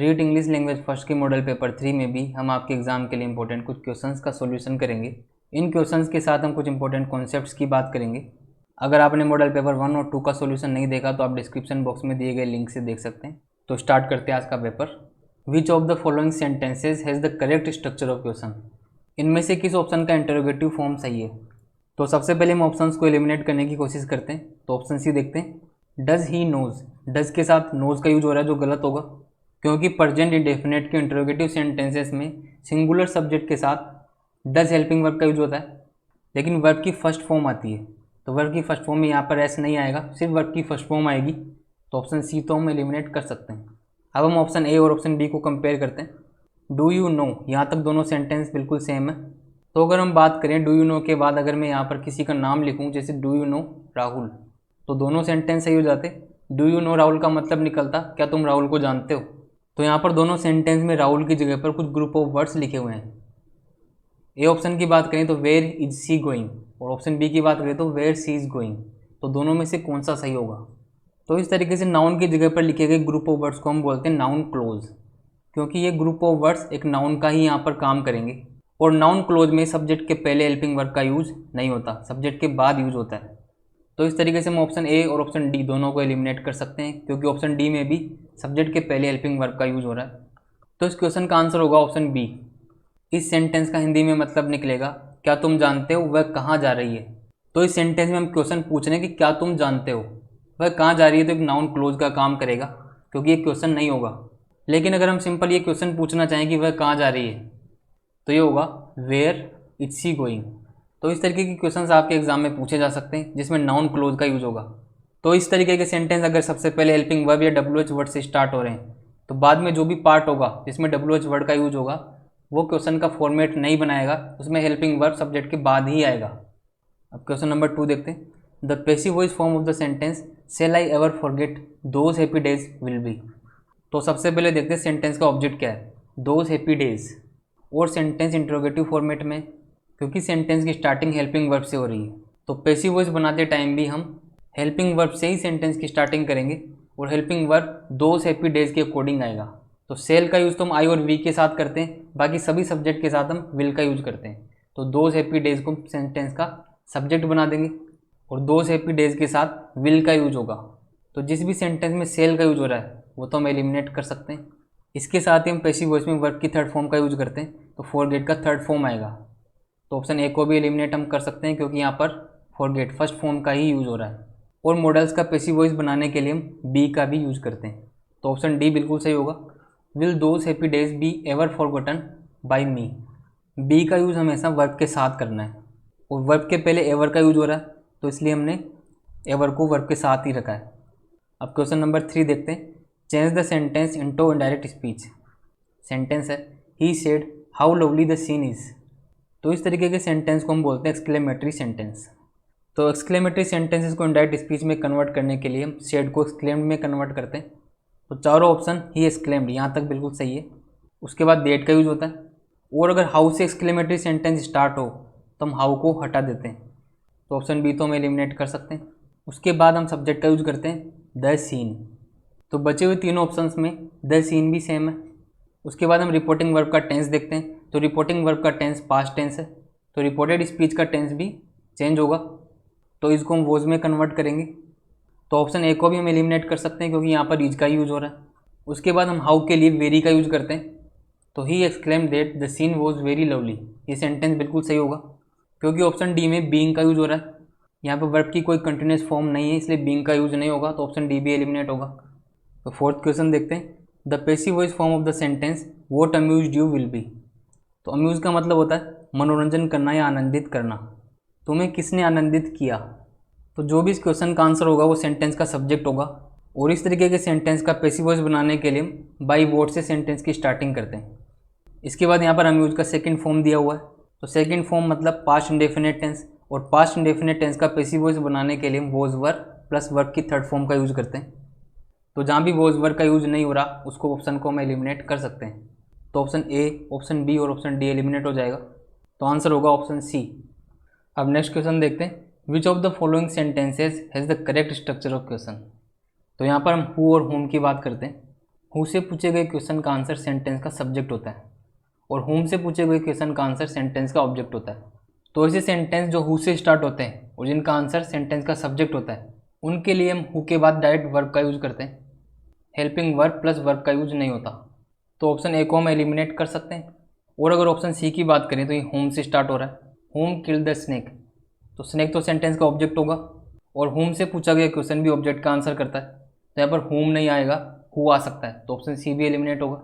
REET English language first के model paper 3 में भी हम आपके एग्जाम के लिए इंपॉर्टेंट कुछ क्वेश्चंस का सॉल्यूशन करेंगे। इन क्वेश्चंस के साथ हम कुछ इंपॉर्टेंट कॉन्सेप्ट्स की बात करेंगे। अगर आपने मॉडल पेपर 1 और 2 का सॉल्यूशन नहीं देखा तो आप डिस्क्रिप्शन बॉक्स में दिए गए लिंक से देख सकते हैं। तो स्टार्ट करते हैं आज का paper. Which of the following sentences has the correct structure of question. इनमें से किस ऑप्शन का इंटरोगेटिव फॉर्म सही है। तो सबसे पहले हम ऑप्शंस को एलिमिनेट करने की कोशिश करते हैं। तो ऑप्शन सी देखते हैं। डज ही नोज, डज के साथ नोज का यूज हो रहा है जो गलत होगा, क्योंकि प्रेजेंट इंडेफिनेट के इंटरोगेटिव सेंटेंसेस में सिंगुलर सब्जेक्ट के साथ डज हेल्पिंग वर्ब का यूज होता है, लेकिन वर्ब की फर्स्ट फॉर्म आती है। तो वर्ब की फर्स्ट फॉर्म में यहाँ पर एस नहीं आएगा, सिर्फ वर्ब की फर्स्ट फॉर्म आएगी। तो ऑप्शन सी तो हम एलिमिनेट कर सकते हैं। अब हम ऑप्शन ए और ऑप्शन बी को कंपेयर करते हैं। डू यू नो, यहाँ तक दोनों सेंटेंस बिल्कुल सेम है। तो अगर हम बात करें डू यू नो के बाद अगर मैं यहाँ पर किसी का नाम लिखूँ, जैसे डू यू नो राहुल, तो दोनों सेंटेंस सही हो जाते। डू यू नो राहुल का मतलब निकलता क्या तुम राहुल को जानते हो। तो यहाँ पर दोनों सेंटेंस में राहुल की जगह पर कुछ ग्रुप ऑफ वर्ड्स लिखे हुए हैं। ए ऑप्शन की बात करें तो वेयर इज सी गोइंग, और ऑप्शन बी की बात करें तो वेयर सी इज गोइंग। तो दोनों में से कौन सा सही होगा। तो इस तरीके से नाउन की जगह पर लिखे गए ग्रुप ऑफ वर्ड्स को हम बोलते हैं नाउन क्लोज, क्योंकि ये ग्रुप ऑफ वर्ड्स एक नाउन का ही यहाँ पर काम करेंगे। और नाउन क्लोज में सब्जेक्ट के पहले हेल्पिंग वर्ब का यूज नहीं होता, सब्जेक्ट के बाद यूज होता है। तो इस तरीके से हम ऑप्शन ए और ऑप्शन डी दोनों को एलिमिनेट कर सकते हैं, क्योंकि ऑप्शन डी में भी सब्जेक्ट के पहले हेल्पिंग वर्ब का यूज हो रहा है। तो इस क्वेश्चन का आंसर होगा ऑप्शन बी। इस सेंटेंस का हिंदी में मतलब निकलेगा क्या तुम जानते हो वह कहाँ जा रही है। तो इस सेंटेंस में हम क्वेश्चन पूछ रहे हैं कि क्या तुम जानते हो वह कहाँ जा रही है, तो एक नाउन क्लोज का काम करेगा, क्योंकि ये क्वेश्चन नहीं होगा। लेकिन अगर हम सिंपल ये क्वेश्चन पूछना चाहें कि वह कहाँ जा रही है, तो ये होगा वेयर इज सी गोइंग। तो इस तरीके के क्वेश्चंस आपके एग्जाम में पूछे जा सकते हैं जिसमें नाउन क्लोज का यूज होगा। तो इस तरीके के सेंटेंस अगर सबसे पहले हेल्पिंग वर्ब या WH वर्ड से स्टार्ट हो रहे हैं, तो बाद में जो भी पार्ट होगा जिसमें WH वर्ड का यूज होगा वो क्वेश्चन का फॉर्मेट नहीं बनाएगा, उसमें हेल्पिंग वर्ब सब्जेक्ट के बाद ही आएगा। अब क्वेश्चन नंबर 2 देखते हैं। The passive voice form of the sentence shall I ever forget those happy days will be. तो सबसे पहले देखते हैं सेंटेंस का ऑब्जेक्ट क्या है, दोज हैप्पी डेज। और सेंटेंस इंट्रोगेटिव फॉर्मेट में, क्योंकि सेंटेंस की स्टार्टिंग हेल्पिंग वर्ब से हो रही है, तो पैसिव वॉइस बनाते टाइम भी हम हेल्पिंग वर्ब से ही सेंटेंस की स्टार्टिंग करेंगे, और helping verb those happy days के अकॉर्डिंग आएगा। तो सेल का यूज़ तो हम आई और वी के साथ करते हैं, बाकी सभी सब्जेक्ट के साथ हम विल का यूज करते हैं। तो दोज हैप्पी डेज को सेंटेंस का सब्जेक्ट बना देंगे, और दोज हैप्पी डेज के साथ विल का यूज होगा। तो जिस भी सेंटेंस में सेल का यूज हो रहा है वो तो हम एलिमिनेट कर सकते हैं। इसके साथ ही हम पैसिव वॉइस में वर्ब की थर्ड फॉर्म का यूज करते हैं, तो फॉरगेट का थर्ड फॉर्म आएगा। तो ऑप्शन ए को भी एलिमिनेट हम कर सकते हैं, क्योंकि यहाँ पर फॉरगेट फर्स्ट फॉर्म का ही यूज हो रहा है। और मॉडल्स का पैसिव वॉइस बनाने के लिए हम बी का भी यूज करते हैं। तो ऑप्शन डी बिल्कुल सही होगा। Will those happy days be ever forgotten by me. Be का यूज़ हमेशा वर्ब के साथ करना है, और वर्ब के पहले एवर का यूज हो रहा है, तो इसलिए हमने एवर को वर्ब के साथ ही रखा है। अब क्वेश्चन नंबर 3 देखते हैं। Change the sentence into indirect speech. Sentence है he said how lovely the scene is. तो इस तरीके के सेंटेंस को हम बोलते हैं एक्सक्लेमेटरी सेंटेंस। तो एक्सक्लेमेटरी सेंटेंसेस को इनडायरेक्ट स्पीच में कन्वर्ट करने के लिए हम सेड को एक्सक्लेम्ड में कन्वर्ट करते हैं। तो चारों ऑप्शन ही एक्सक्लेम्ड यहाँ तक बिल्कुल सही है। उसके बाद डेट का यूज होता है, और अगर हाउ से एक्सक्लेमेटरी सेंटेंस स्टार्ट हो तो हम हाउ को हटा देते हैं। तो ऑप्शन बी तो हम एलिमिनेट कर सकते हैं। उसके बाद हम सब्जेक्ट का यूज करते हैं द सीन। तो बचे हुए तीनों ऑप्शंस में द सीन भी सेम है। उसके बाद हम रिपोर्टिंग वर्ब का टेंस देखते हैं। तो रिपोर्टिंग वर्ब का टेंस पास्ट टेंस है, तो रिपोर्टेड स्पीच का टेंस भी चेंज होगा, तो इसको हम वोज में कन्वर्ट करेंगे। तो ऑप्शन ए को भी हम एलिमिनेट कर सकते हैं, क्योंकि यहाँ पर इज का यूज हो रहा है। उसके बाद हम हाउ के लिए वेरी का यूज करते हैं। तो he exclaimed that the scene was very lovely. ये सेंटेंस बिल्कुल सही होगा, क्योंकि ऑप्शन डी में बीइंग का यूज हो रहा है। यहाँ पर वर्ब की कोई कंटिन्यूस फॉर्म नहीं है, इसलिए बीइंग का यूज नहीं होगा, तो ऑप्शन डी भी एलिमिनेट होगा। तो फोर्थ क्वेश्चन देखते हैं। The passive voice form of the sentence what amused you will be. तो अम्यूज का मतलब होता है मनोरंजन करना या आनंदित करना। तुम्हें किसने आनंदित किया। तो जो भी इस क्वेश्चन का आंसर होगा वो सेंटेंस का सब्जेक्ट होगा, और इस तरीके के सेंटेंस का पैसिव वॉइस बनाने के लिए हम बाई वॉट से सेंटेंस की स्टार्टिंग करते हैं। इसके बाद यहाँ पर अम्यूज का सेकंड फॉर्म दिया हुआ है। तो सेकंड फॉर्म मतलब पास्ट इंडेफिनेट टेंस, और पास्ट इंडेफिनेट टेंस का पैसिव वॉइस बनाने के लिए हम वॉज वर्ब प्लस वर्ब की थर्ड फॉर्म का यूज करते हैं। तो जहाँ भी वॉज वर्ब का यूज नहीं हो रहा उसको ऑप्शन को हम एलिमिनेट कर सकते हैं। तो ऑप्शन ए, ऑप्शन बी और ऑप्शन डी एलिमिनेट हो जाएगा। तो आंसर होगा ऑप्शन सी। अब नेक्स्ट क्वेश्चन देखते हैं। विच of the following sentences has the correct structure of question. तो यहाँ पर हम हु और होम की बात करते हैं। हु से पूछे गए क्वेश्चन का आंसर सेंटेंस का सब्जेक्ट होता है और होम से पूछे गए क्वेश्चन का आंसर सेंटेंस का ऑब्जेक्ट होता है। तो ऐसे सेंटेंस जो हु से स्टार्ट होते हैं और जिनका आंसर सेंटेंस का सब्जेक्ट होता है उनके लिए हम हु के बाद डायरेक्ट वर्ब का यूज़ करते हैं, हेल्पिंग वर्ब प्लस वर्ब का यूज नहीं होता। तो ऑप्शन ए को हम एलिमिनेट कर सकते हैं। और अगर ऑप्शन सी की बात करें तो ये होम से स्टार्ट हो रहा है, होम किल द स्नेक, तो स्नेक तो सेंटेंस का ऑब्जेक्ट होगा और होम से पूछा गया क्वेश्चन भी ऑब्जेक्ट का आंसर करता है, तो यहाँ पर होम नहीं आएगा, हु आ सकता है, तो ऑप्शन सी भी एलिमिनेट होगा।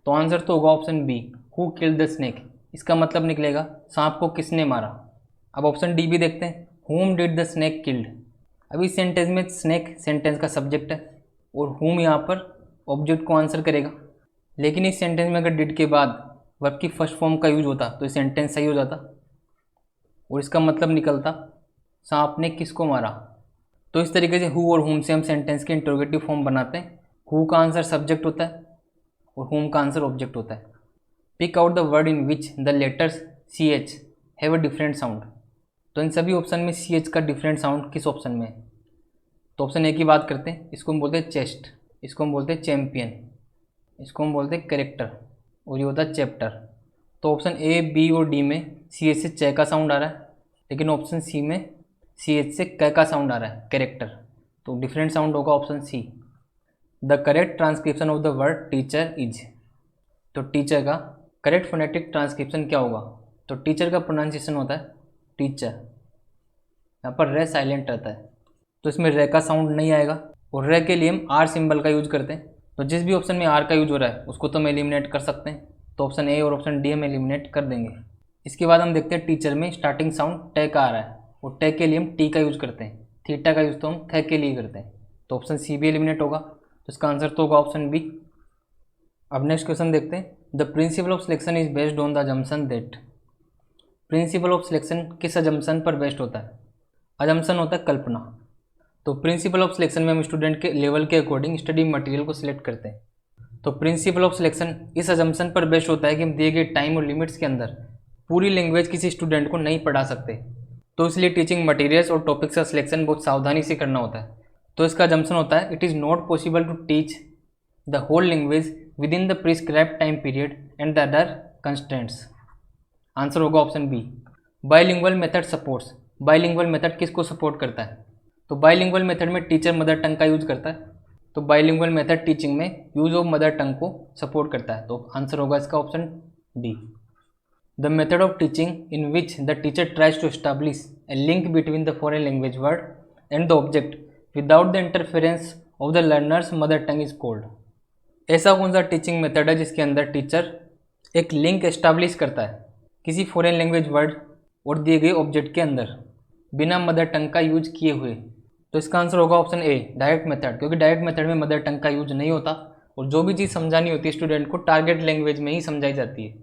तो आंसर तो होगा option B, who kill the snake. इसका मतलब निकलेगा सांप को किसने मारा। अब ऑप्शन डी भी देखते हैं, home did the snake killed. अभी सेंटेंस में स्नेक सेंटेंस का सब्जेक्ट है और होम यहाँ पर ऑब्जेक्ट को आंसर करेगा, लेकिन इस सेंटेंस में अगर डिड के बाद वर्ब की फर्स्ट फॉर्म का यूज होता तो ये सेंटेंस सही हो जाता और इसका मतलब निकलता सांप ने किसको मारा। तो इस तरीके से हु और होम से हम सेंटेंस के इंटरोगेटिव फॉर्म बनाते हैं। हु का आंसर सब्जेक्ट होता है और होम का आंसर ऑब्जेक्ट होता है। Pick out the word in which the letters C H have a different sound. तो इन सभी ऑप्शन में सी एच का डिफरेंट साउंड किस ऑप्शन में है। तो ऑप्शन ए की बात करते हैं, इसको हम बोलते हैं चेस्ट, इसको हम बोलते हैं चैम्पियन, इसको हम बोलते हैं कैरेक्टर और ये होता है चैप्टर। तो ऑप्शन ए, बी और डी में सी एच से च का साउंड आ रहा है, लेकिन ऑप्शन सी में सी एच से क का साउंड आ रहा है, कैरेक्टर, तो डिफरेंट साउंड होगा option C. The correct transcription of the word teacher is. तो टीचर का करेक्ट फोनेटिक ट्रांसक्रिप्शन क्या होगा। तो टीचर का प्रोनाउंसिएशन होता है टीचर, यहाँ पर रे साइलेंट रहता है, तो इसमें रे का साउंड नहीं आएगा और रे के लिए हम आर सिंबल का यूज करते हैं। तो जिस भी ऑप्शन में आर का यूज हो रहा है उसको तो हम एलिमिनेट कर सकते हैं, तो ऑप्शन ए और ऑप्शन डी हम एलिमिनेट कर देंगे। इसके बाद हम देखते हैं टीचर में स्टार्टिंग साउंड टे का आ रहा है और टे के लिए हम टी का यूज करते हैं, थीटा का यूज तो हम थे के लिए करते हैं, तो ऑप्शन सी भी एलिमिनेट होगा। तो इसका आंसर तो होगा ऑप्शन बी। अब नेक्स्ट क्वेश्चन देखते हैं, the principle of selection is based on the assumption that. Principle of selection किस अजम्पशन पर बेस्ड होता है। अजम्पशन होता है कल्पना। तो प्रिंसिपल ऑफ सिलेक्शन में हम स्टूडेंट के लेवल के अकॉर्डिंग स्टडी मटेरियल को सिलेक्ट करते हैं। तो प्रिंसिपल ऑफ सिलेक्शन इस अजम्पशन पर बेस्ड होता है कि हम दिए गए टाइम और लिमिट्स के अंदर पूरी लैंग्वेज किसी स्टूडेंट को नहीं पढ़ा सकते, तो इसलिए टीचिंग मटेरियल्स और टॉपिक्स का सिलेक्शन बहुत सावधानी से करना होता है। तो इसका अजम्पशन होता है it is not possible to teach the whole language within the prescribed time period and the other constraints. Answer होगा option B, bilingual method supports. Bilingual method किसको सपोर्ट करता है। तो बाइलिंगुअल मेथड में teacher mother tongue का use करता है, तो बाइलिंगुअल मेथड टीचिंग में यूज ऑफ मदर टंग को सपोर्ट करता है, तो आंसर होगा इसका option D. The method of teaching in which the teacher tries to establish a link between the foreign language word and the object without the interference of the learner's mother tongue is called. ऐसा कौन सा teaching method है जिसके अंदर teacher एक link establish करता है किसी फॉरेन लैंग्वेज वर्ड और दिए गए ऑब्जेक्ट के अंदर बिना मदर टंग का यूज किए हुए। तो इसका आंसर होगा ऑप्शन ए, डायरेक्ट मेथड, क्योंकि डायरेक्ट मेथड में मदर टंग का यूज नहीं होता और जो भी चीज़ समझानी होती है स्टूडेंट को टारगेट लैंग्वेज में ही समझाई जाती है।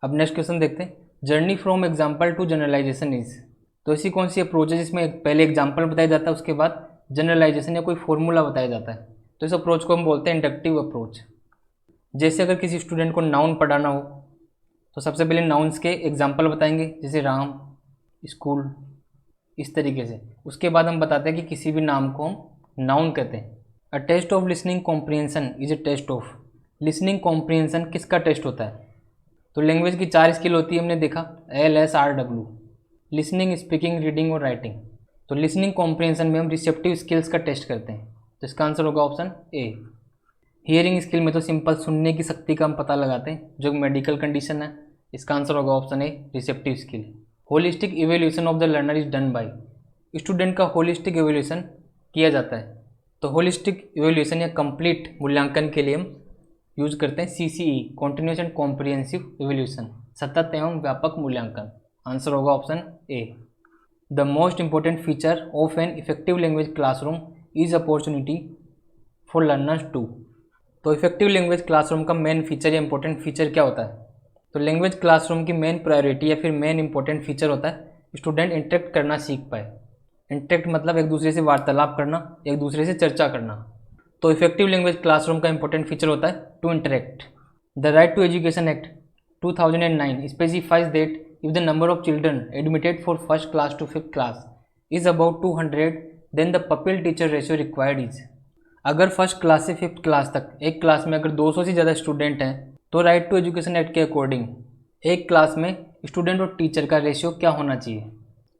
अब नेक्स्ट क्वेश्चन देखते हैं, journey from example to generalisation is. तो ऐसी कौन सी अप्रोच है जिसमें पहले एग्जाम्पल बताया जाता है उसके बाद जनरलाइजेशन या कोई फॉर्मूला बताया जाता है। तो इस अप्रोच को हम बोलते हैं इंडक्टिव अप्रोच। जैसे अगर किसी स्टूडेंट को नाउन पढ़ाना हो तो सबसे पहले नाउन्स के एग्जाम्पल बताएंगे, जैसे राम, स्कूल, इस तरीके से। उसके बाद हम बताते हैं कि किसी भी नाम को हम नाउन कहते हैं। A test of listening comprehension is a test of. Listening comprehension किसका टेस्ट होता है। तो लैंग्वेज की 4 स्किल होती है, हमने देखा LSRW, लिसनिंग, स्पीकिंग, रीडिंग और राइटिंग। तो लिसनिंग कॉम्प्रिहेंशन में हम रिसेप्टिव स्किल्स का टेस्ट करते हैं, तो इसका आंसर होगा ऑप्शन ए। हियरिंग स्किल में तो सिंपल सुनने की शक्ति का हम पता लगाते हैं, जो मेडिकल कंडीशन है। इसका आंसर होगा option A, receptive skill. Holistic evaluation of the learner is done by. Student का होलिस्टिक इवेल्यूशन किया जाता है, तो होलिस्टिक इवेल्यूशन या कंप्लीट मूल्यांकन के लिए हम यूज करते हैं CCE, continuous and comprehensive evaluation, सतत एवं व्यापक मूल्यांकन। आंसर होगा option A. The most important feature of an effective language classroom is opportunity for learners to. तो इफेक्टिव लैंग्वेज क्लासरूम का मेन फीचर या इंपॉर्टेंट फीचर क्या होता है। तो लैंग्वेज क्लासरूम की मेन प्रायोरिटी या फिर मेन इंपॉर्टेंट फीचर होता है स्टूडेंट इंटरेक्ट करना सीख पाए। इंटरेक्ट मतलब एक दूसरे से वार्तालाप करना, एक दूसरे से चर्चा करना। तो इफेक्टिव लैंग्वेज क्लासरूम का इंपॉर्टेंट फीचर होता है to interact. The right to education act 2009 specifies that if the number of children admitted for first class to 5th class is about 200 then the pupil teacher ratio required is. अगर first class से fifth class तक एक class में अगर 200 से ज़्यादा student हैं तो राइट टू एजुकेशन एक्ट के अकॉर्डिंग एक क्लास में स्टूडेंट और टीचर का रेशियो क्या होना चाहिए।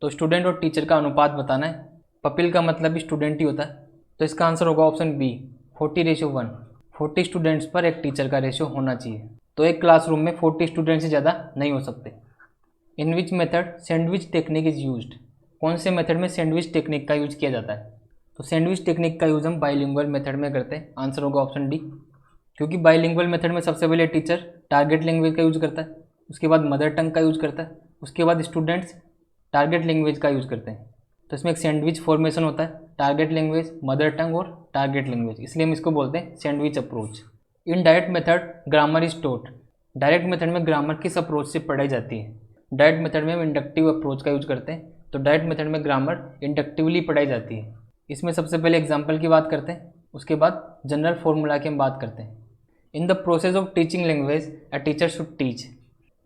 तो स्टूडेंट और टीचर का अनुपात बताना है। पपिल का मतलब भी स्टूडेंट ही होता है, तो इसका आंसर होगा ऑप्शन बी 40:1। 40 स्टूडेंट्स पर एक टीचर का रेशियो होना चाहिए। तो एक क्लासरूम में 40 स्टूडेंट से ज़्यादा नहीं हो सकते। In which method sandwich technique is used. कौन से मेथड में सैंडविच टेक्निक का यूज़ किया जाता है। तो सैंडविच टेक्निक का यूज़ हम बाइलिंगुअल मेथड में करते हैं। आंसर होगा ऑप्शन डी, क्योंकि बाइलिंगुअल मेथड में सबसे पहले टीचर टारगेट लैंग्वेज का यूज़ करता है, उसके बाद मदर टंग का यूज़ करता है, उसके बाद स्टूडेंट्स टारगेट लैंग्वेज का यूज़ करते हैं। तो इसमें एक सैंडविच फॉर्मेशन होता है, टारगेट लैंग्वेज, मदर टंग और टारगेट लैंग्वेज, इसलिए हम इसको बोलते हैं sandwich approach. In direct method grammar is taught. Direct method में ग्रामर किस अप्रोच से पढ़ाई जाती है। डायरेक्ट मेथड में हम इंडक्टिव अप्रोच का यूज़ करते हैं, तो डायरेक्ट मेथड में ग्रामर इंडक्टिवली पढ़ाई जाती है। इसमें सबसे पहले एग्जाम्पल की बात करते हैं, उसके बाद जनरल फॉर्मूला की हम बात करते हैं। In the process of teaching language a teacher should teach.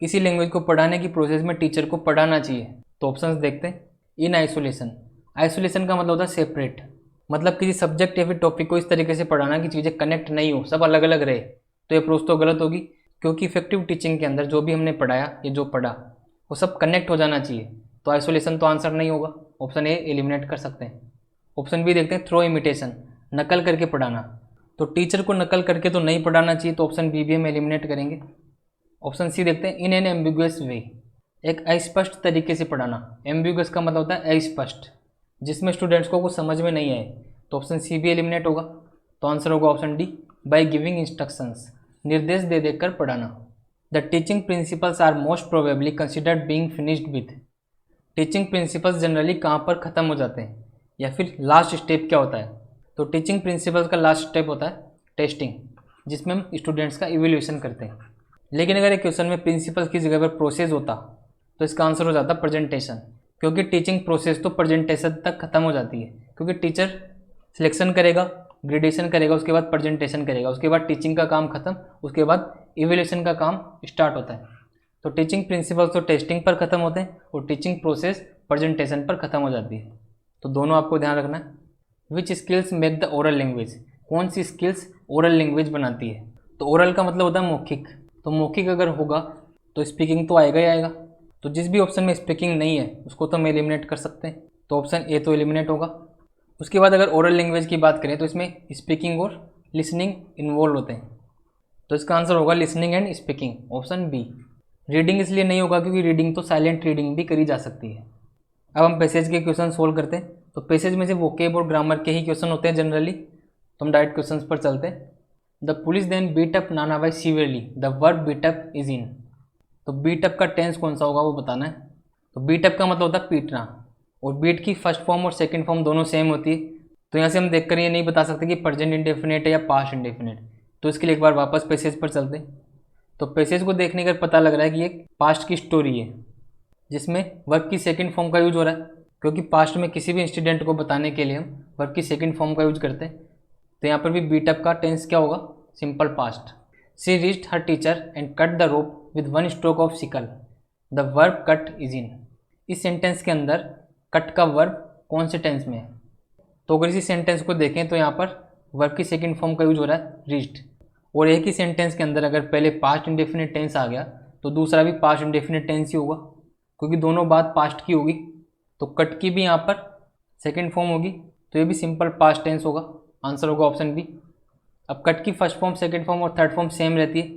किसी लैंग्वेज को पढ़ाने की प्रोसेस में टीचर को पढ़ाना चाहिए। तो ऑप्शंस देखते हैं। इन आइसोलेशन, आइसोलेशन का मतलब होता है सेपरेट, मतलब किसी सब्जेक्ट या फिर टॉपिक को इस तरीके से पढ़ाना कि चीज़ें कनेक्ट नहीं हो, सब अलग अलग रहे। तो ये अप्रोच तो गलत होगी, क्योंकि इफेक्टिव टीचिंग के अंदर जो भी हमने पढ़ाया या जो पढ़ा वो सब कनेक्ट हो जाना चाहिए। तो आइसोलेशन तो आंसर नहीं होगा, ऑप्शन ए एलिमिनेट कर सकते हैं। ऑप्शन बी देखते हैं, थ्रो इमिटेशन, नकल करके पढ़ाना। तो टीचर को नकल करके तो नहीं पढ़ाना चाहिए, तो ऑप्शन बी भी हम एलिमिनेट करेंगे। ऑप्शन सी देखते हैं, इन एन एम्बिगुअस वे, एक अस्पष्ट तरीके से पढ़ाना। एम्बिगुअस का मतलब होता है अस्पष्ट, जिसमें स्टूडेंट्स को कुछ समझ में नहीं आए। तो ऑप्शन सी भी एलिमिनेट होगा। तो आंसर होगा option D, by giving instructions, निर्देश दे देकर पढ़ाना। The teaching principles are most probably considered being finished with. Teaching principles generally कहाँ पर ख़त्म हो जाते हैं, या फिर लास्ट स्टेप क्या होता है। तो टीचिंग प्रिंसिपल्स का लास्ट स्टेप होता है टेस्टिंग, जिसमें हम स्टूडेंट्स का इवैल्यूएशन करते हैं। लेकिन अगर एक क्वेश्चन में प्रिंसिपल की जगह पर प्रोसेस होता तो इसका आंसर हो जाता प्रेजेंटेशन, क्योंकि टीचिंग प्रोसेस तो प्रेजेंटेशन तक खत्म हो जाती है। क्योंकि टीचर सिलेक्शन करेगा, ग्रेडेशन करेगा, उसके बाद प्रेजेंटेशन करेगा, उसके बाद टीचिंग का काम खत्म, उसके बाद इवैल्यूएशन का काम स्टार्ट होता है। तो टीचिंग प्रिंसिपल्स तो टेस्टिंग पर खत्म होते हैं और टीचिंग प्रोसेस प्रेजेंटेशन पर खत्म हो जाती है। तो दोनों आपको ध्यान रखना है। Which skills make the oral language, कौन सी स्किल्स ओरल लैंग्वेज बनाती है। तो ओरल का मतलब होता है मौखिक, तो मौखिक अगर होगा तो स्पीकिंग तो आएगा ही आएगा। तो जिस भी ऑप्शन में स्पीकिंग नहीं है उसको तो हम एलिमिनेट कर सकते हैं, तो ऑप्शन ए तो एलिमिनेट होगा। उसके बाद अगर ओरल लैंग्वेज की बात करें तो इसमें स्पीकिंग और लिसनिंग इन्वॉल्व होते हैं, तो इसका आंसर होगा listening and speaking, option B. Reading इसलिए नहीं होगा क्योंकि रीडिंग तो साइलेंट रीडिंग भी करी जा सकती है। अब हम पैसेज के क्वेश्चन सोल्व करते हैं। तो पैसेज में से वोकेब और ग्रामर के ही क्वेश्चन होते हैं जनरली, तो हम डायरेक्ट क्वेश्चन पर चलते हैं। The police then beat up Nana by severely, the verb beat up is in. तो बीट अप का टेंस कौन सा होगा वो बताना है। तो बीट अप का मतलब होता है पीटना, और बीट की फर्स्ट फॉर्म और सेकंड फॉर्म दोनों सेम होती है। तो यहाँ से हम देखकर ये नहीं बता सकते कि प्रेजेंट इंडेफिनेट है या पास्ट इंडेफिनेट, तो इसके लिए एक बार वापस पैसेज पर चलते हैं। तो पैसेज को देखने का पता लग रहा है कि एक पास्ट की स्टोरी है जिसमें वर्ब की सेकंड फॉर्म का यूज हो रहा है, क्योंकि पास्ट में किसी भी इंसिडेंट को बताने के लिए हम वर्ब की सेकंड फॉर्म का यूज करते हैं। तो यहाँ पर भी बीट अप का टेंस क्या होगा, simple past. She reached her teacher and cut the rope with one stroke of sickle, the verb cut is in. इस सेंटेंस के अंदर कट का वर्ब कौन से टेंस में है। तो अगर इसी सेंटेंस को देखें तो यहाँ पर वर्ब की सेकंड फॉर्म का यूज हो रहा है रीच्ड, और एक ही सेंटेंस के अंदर अगर पहले पास्ट इंडेफिनिट टेंस आ गया तो दूसरा भी पास्ट इंडेफिनिट टेंस ही होगा, क्योंकि दोनों बात पास्ट की होगी। तो कट की भी यहाँ पर सेकंड फॉर्म होगी, तो ये भी सिंपल पास्ट टेंस होगा। आंसर होगा ऑप्शन बी। अब कट की फर्स्ट फॉर्म, सेकंड फॉर्म और थर्ड फॉर्म सेम रहती है,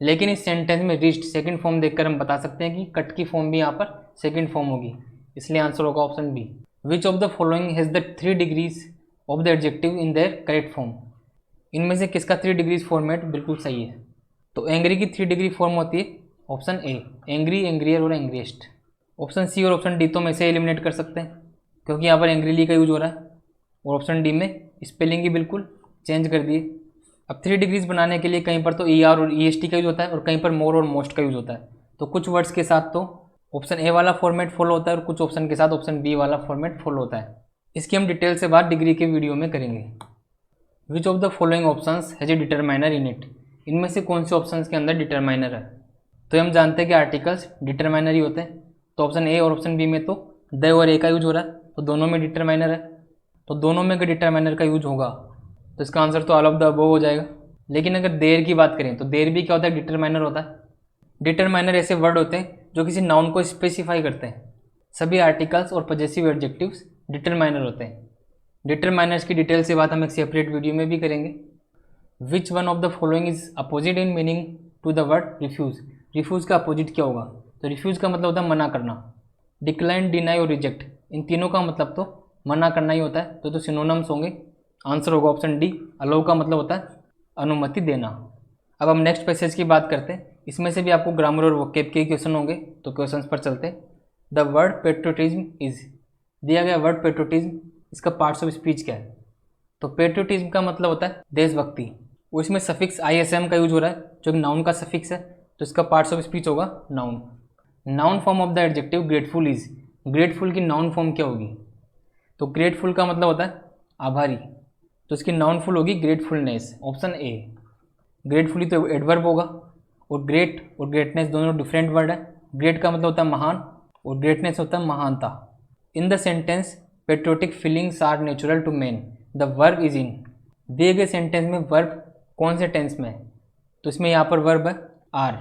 लेकिन इस सेंटेंस में रीच्ड सेकंड फॉर्म देखकर हम बता सकते हैं कि कट की फॉर्म भी यहाँ पर सेकंड फॉर्म होगी, इसलिए आंसर होगा option B. Which of the following has the 3 degrees of the adjective in their correct form. इनमें से किसका 3 डिग्रीज फॉर्मेट बिल्कुल सही है। तो एंग्री की 3 डिग्री फॉर्म होती है ऑप्शन ए, एंग्री, एंग्रियर और एंग्रीस्ट। ऑप्शन सी और ऑप्शन डी तो में से एलिमिनेट कर सकते हैं, क्योंकि यहाँ पर एंग्रीली का यूज हो रहा है, और ऑप्शन डी में स्पेलिंग ही बिल्कुल चेंज कर दिए। अब 3 डिग्रीज बनाने के लिए कहीं पर तो ई आर और ई एस टी का यूज होता है और कहीं पर मोर और मोस्ट का यूज होता है। तो कुछ वर्ड्स के साथ तो ऑप्शन ए वाला फॉर्मेट फॉलो होता है और कुछ ऑप्शन के साथ ऑप्शन बी वाला फॉर्मेट फॉलो होता है। इसकी हम डिटेल से बात डिग्री के वीडियो में करेंगे। विच of the following options has a determiner in it. इनमें से कौन से ऑप्शंस के अंदर डिटरमाइनर है। तो हम जानते हैं कि आर्टिकल्स डिटरमाइनर ही होते हैं, तो ऑप्शन ए और ऑप्शन बी में तो द और ए का यूज हो रहा है, तो दोनों में डिटरमाइनर है। तो दोनों में अगर डिटरमाइनर का यूज होगा तो इसका आंसर तो ऑल ऑफ द अबव हो जाएगा। लेकिन अगर देयर की बात करें तो देयर भी क्या होता है, डिटरमाइनर होता है। डिटरमाइनर ऐसे वर्ड होते हैं जो किसी नाउन को स्पेसिफाई करते हैं। सभी आर्टिकल्स और पजेसिव एडजेक्टिव्स डिटरमाइनर होते हैं। डिटरमाइनर्स की डिटेल से बात हम एक सेपरेट वीडियो में भी करेंगे। Which one of the following is opposite in meaning to the word refuse. Refuse का अपोजिट क्या होगा, तो रिफ्यूज़ का मतलब होता है मना करना। डिक्लाइन, डिनाई और रिजेक्ट, इन तीनों का मतलब तो मना करना ही होता है, तो सिनोनिम्स होंगे। आंसर होगा ऑप्शन डी। अलाउ का मतलब होता है अनुमति देना। अब हम नेक्स्ट पैसेज की बात करते हैं। इसमें से भी आपको ग्रामर और वोकेब के क्वेश्चन होंगे, तो क्वेश्चंस पर चलते हैं। द वर्ड पेट्रोटिज्म इज, दिया गया वर्ड पेट्रोटिज्म, इसका पार्ट्स ऑफ स्पीच क्या है। तो पेट्रोटिज्म का मतलब होता है देशभक्ति, और इसमें सफिक्स ISM का यूज हो रहा है जो कि नाउन का सफिक्स है, तो इसका पार्ट्स ऑफ स्पीच होगा noun. Noun form of the adjective grateful is, grateful की नाउन फॉर्म क्या होगी, तो ग्रेटफुल का मतलब होता है आभारी, तो इसकी नाउन फॉर्म होगी ग्रेटफुलनेस, ऑप्शन ए। ग्रेटफुली तो एडवर्ब होगा, और ग्रेट और ग्रेटनेस दोनों डिफरेंट वर्ड है। ग्रेट का मतलब होता है महान और ग्रेटनेस होता है महानता। In the sentence patriotic feelings are natural to man, the verb is in, दिए गए सेंटेंस में वर्ब कौन से टेंस में है, तो इसमें यहाँ पर वर्ब है आर,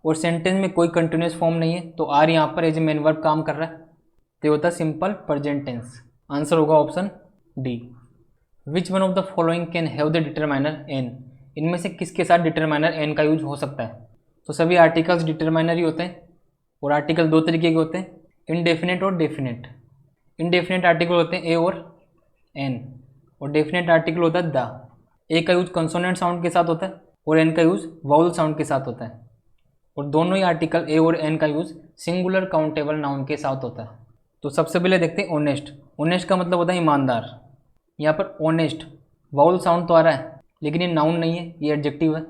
और सेंटेंस में कोई कंटिन्यूस फॉर्म नहीं है, तो आर यहाँ पर एज ए मेन वर्ब काम कर रहा है, तो होता है सिंपल प्रेजेंट टेंस। आंसर होगा option D. Which one of the following can have the determiner an, इनमें से किसके साथ डिटरमाइनर एन का यूज हो सकता है, तो सभी आर्टिकल्स डिटरमाइनर ही होते हैं, और आर्टिकल दो तरीके के होते हैं, इनडेफिनेट और डेफिनेट। इनडेफिनेट आर्टिकल होते हैं ए और एन, और डेफिनेट आर्टिकल होता है द। ए का यूज कंसोनेंट साउंड के साथ होता है और एन का यूज वाउल साउंड के साथ होता है, और दोनों ही आर्टिकल ए और एन का यूज सिंगुलर काउंटेबल नाउन के साथ होता है। तो सबसे पहले देखते हैं ऑनेस्ट। ऑनेस्ट का मतलब होता है ईमानदार। यहाँ पर ऑनेस्ट वाउल साउंड तो आ रहा है, लेकिन ये नाउन नहीं है, ये एडजेक्टिव है,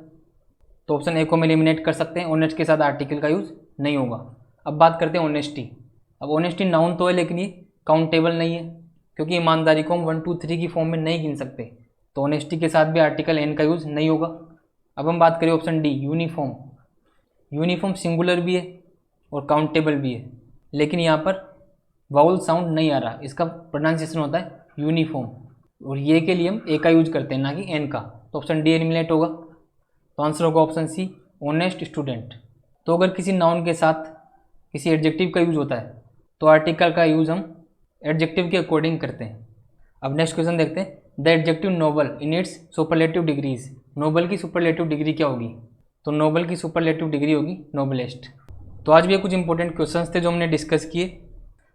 तो ऑप्शन ए को हम एलिमिनेट कर सकते हैं। ऑनेस्ट के साथ आर्टिकल का यूज नहीं होगा। अब बात करते हैं ऑनेस्टी। अब ऑनेस्टी नाउन तो है, लेकिन ये काउंटेबल नहीं है, क्योंकि ईमानदारी को हम 1 2 3 की फॉर्म में नहीं गिन सकते, तो ऑनेस्टी के साथ भी आर्टिकल एन का यूज नहीं होगा। अब हम बात करें option D uniform. Uniform singular भी है और काउंटेबल भी है, लेकिन यहाँ पर वाउल साउंड नहीं आ रहा, इसका प्रोनाउंसिएशन होता है यूनिफॉर्म, और ये के लिए हम ए का यूज करते हैं, ना कि एन का, तो ऑप्शन डी एलिमिनेट होगा। तो आंसर होगा ऑप्शन सी ऑनेस्ट स्टूडेंट। तो अगर किसी नाउन के साथ किसी एडजेक्टिव का यूज होता है, तो आर्टिकल का यूज हम एडजेक्टिव के अकॉर्डिंग करते हैं। अब नेक्स्ट क्वेश्चन देखते हैं। The adjective noble in its superlative degrees, noble की सुपरलेटिव डिग्री क्या होगी, तो नोबल की सुपरलेटिव डिग्री होगी नोबलेस्ट। तो आज भी ये कुछ इंपॉर्टेंट क्वेश्चंस थे जो हमने डिस्कस किए।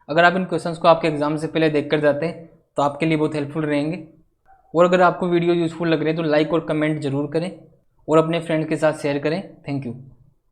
अगर आप इन क्वेश्चंस को आपके एग्जाम से पहले देख कर जाते हैं तो आपके लिए बहुत हेल्पफुल रहेंगे। और अगर आपको वीडियो यूजफुल लग रहे हैं तो लाइक और कमेंट जरूर करें और अपने फ्रेंड के साथ शेयर करें। Thank you.